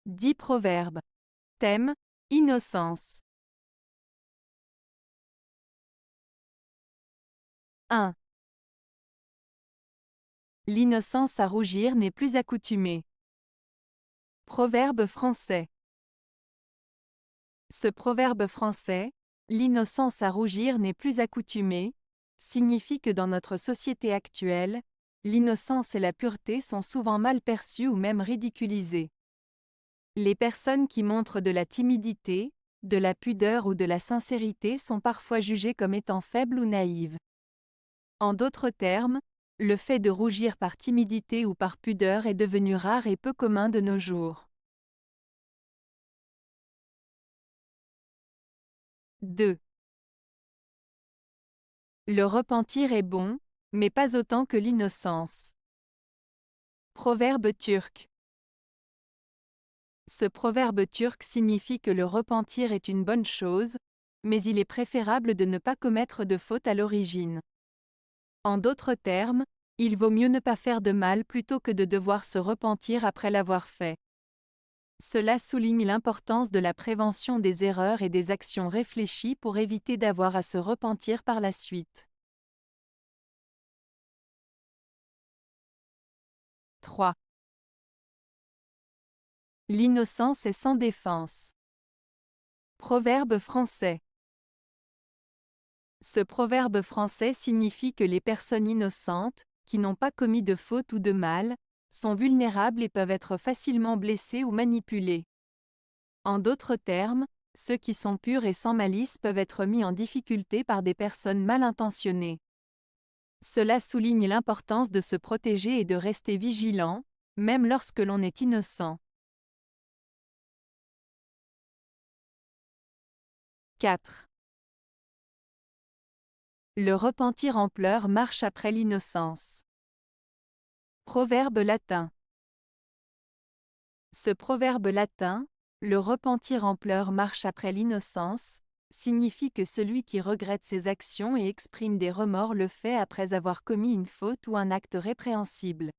10 proverbes. Thème: innocence. 1. L'innocence à rougir n'est plus accoutumée. Proverbe français. Ce proverbe français, l'innocence à rougir n'est plus accoutumée, signifie que dans notre société actuelle, l'innocence et la pureté sont souvent mal perçues ou même ridiculisées. Les personnes qui montrent de la timidité, de la pudeur ou de la sincérité sont parfois jugées comme étant faibles ou naïves. En d'autres termes, le fait de rougir par timidité ou par pudeur est devenu rare et peu commun de nos jours. 2. Le repentir est bon, mais pas autant que l'innocence. Proverbe turc. Ce proverbe turc signifie que le repentir est une bonne chose, mais il est préférable de ne pas commettre de faute à l'origine. En d'autres termes, il vaut mieux ne pas faire de mal plutôt que de devoir se repentir après l'avoir fait. Cela souligne l'importance de la prévention des erreurs et des actions réfléchies pour éviter d'avoir à se repentir par la suite. 3. L'innocence est sans défense. Proverbe français. Ce proverbe français signifie que les personnes innocentes, qui n'ont pas commis de faute ou de mal, sont vulnérables et peuvent être facilement blessées ou manipulées. En d'autres termes, ceux qui sont purs et sans malice peuvent être mis en difficulté par des personnes mal intentionnées. Cela souligne l'importance de se protéger et de rester vigilant, même lorsque l'on est innocent. 4. Le repentir en pleurs marche après l'innocence. Proverbe latin. Ce proverbe latin, le repentir en pleurs marche après l'innocence, signifie que celui qui regrette ses actions et exprime des remords le fait après avoir commis une faute ou un acte répréhensible.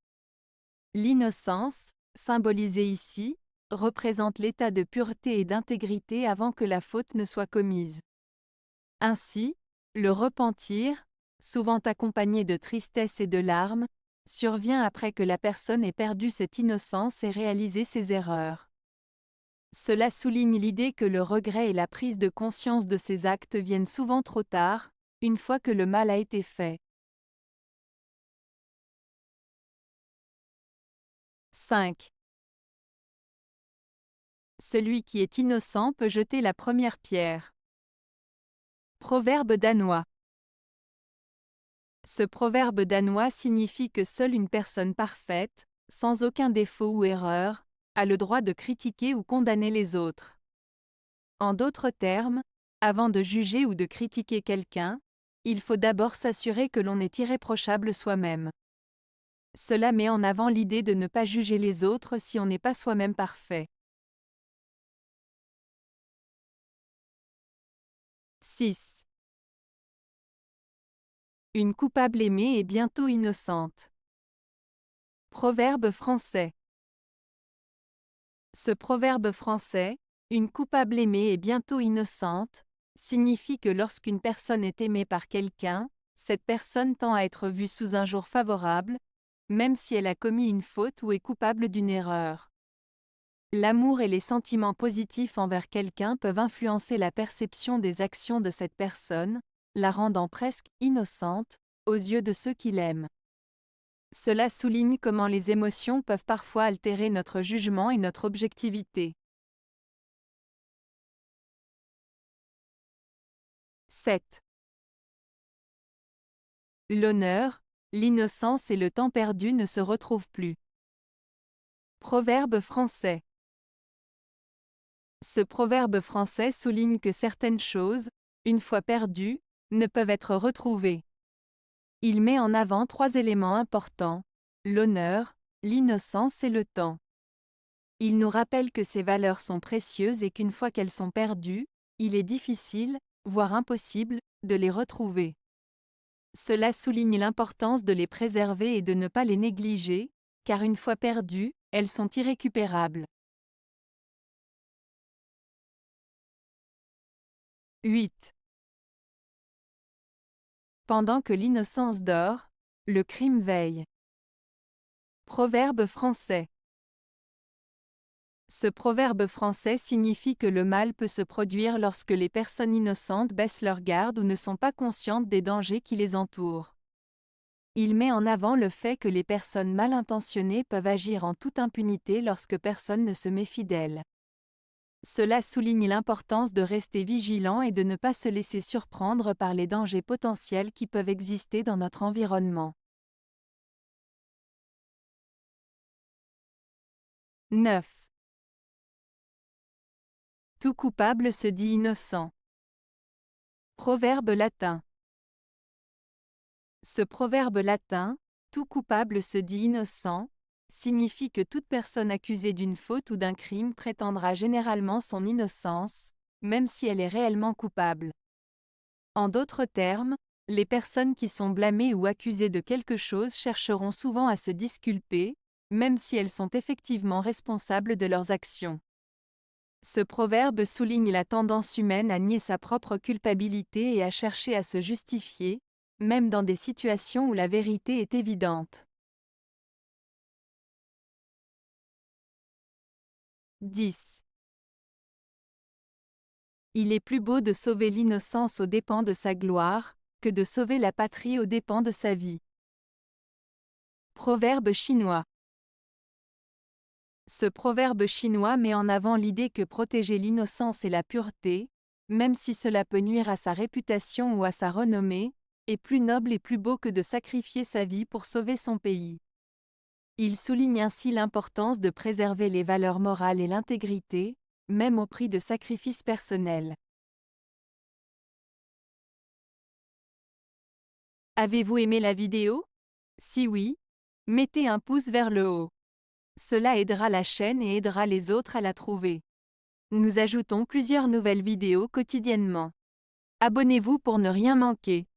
L'innocence, symbolisée ici, représente l'état de pureté et d'intégrité avant que la faute ne soit commise. Ainsi, le repentir, souvent accompagné de tristesse et de larmes, survient après que la personne ait perdu cette innocence et réalisé ses erreurs. Cela souligne l'idée que le regret et la prise de conscience de ses actes viennent souvent trop tard, une fois que le mal a été fait. 5. Celui qui est innocent peut jeter la première pierre. Proverbe danois. Ce proverbe danois signifie que seule une personne parfaite, sans aucun défaut ou erreur, a le droit de critiquer ou condamner les autres. En d'autres termes, avant de juger ou de critiquer quelqu'un, il faut d'abord s'assurer que l'on est irréprochable soi-même. Cela met en avant l'idée de ne pas juger les autres si on n'est pas soi-même parfait. 6. Une coupable aimée est bientôt innocente. Proverbe français. Ce proverbe français, une coupable aimée est bientôt innocente, signifie que lorsqu'une personne est aimée par quelqu'un, cette personne tend à être vue sous un jour favorable, même si elle a commis une faute ou est coupable d'une erreur. L'amour et les sentiments positifs envers quelqu'un peuvent influencer la perception des actions de cette personne, la rendant presque innocente aux yeux de ceux qui l'aiment. Cela souligne comment les émotions peuvent parfois altérer notre jugement et notre objectivité. 7. L'honneur, l'innocence et le temps perdu ne se retrouvent plus. Proverbe français. Ce proverbe français souligne que certaines choses, une fois perdues, ne peuvent être retrouvées. Il met en avant 3 éléments importants: l'honneur, l'innocence et le temps. Il nous rappelle que ces valeurs sont précieuses et qu'une fois qu'elles sont perdues, il est difficile, voire impossible, de les retrouver. Cela souligne l'importance de les préserver et de ne pas les négliger, car une fois perdues, elles sont irrécupérables. 8. Pendant que l'innocence dort, le crime veille. Proverbe français. Ce proverbe français signifie que le mal peut se produire lorsque les personnes innocentes baissent leur garde ou ne sont pas conscientes des dangers qui les entourent. Il met en avant le fait que les personnes mal intentionnées peuvent agir en toute impunité lorsque personne ne se méfie d'elles. Cela souligne l'importance de rester vigilant et de ne pas se laisser surprendre par les dangers potentiels qui peuvent exister dans notre environnement. 9. Tout coupable se dit innocent. Proverbe latin. Ce proverbe latin, tout coupable se dit innocent, signifie que toute personne accusée d'une faute ou d'un crime prétendra généralement son innocence, même si elle est réellement coupable. En d'autres termes, les personnes qui sont blâmées ou accusées de quelque chose chercheront souvent à se disculper, même si elles sont effectivement responsables de leurs actions. Ce proverbe souligne la tendance humaine à nier sa propre culpabilité et à chercher à se justifier, même dans des situations où la vérité est évidente. 10. Il est plus beau de sauver l'innocence aux dépens de sa gloire, que de sauver la patrie aux dépens de sa vie. Proverbe chinois. Ce proverbe chinois met en avant l'idée que protéger l'innocence et la pureté, même si cela peut nuire à sa réputation ou à sa renommée, est plus noble et plus beau que de sacrifier sa vie pour sauver son pays. Il souligne ainsi l'importance de préserver les valeurs morales et l'intégrité, même au prix de sacrifices personnels. Avez-vous aimé la vidéo? Si oui, mettez un pouce vers le haut. Cela aidera la chaîne et aidera les autres à la trouver. Nous ajoutons plusieurs nouvelles vidéos quotidiennement. Abonnez-vous pour ne rien manquer.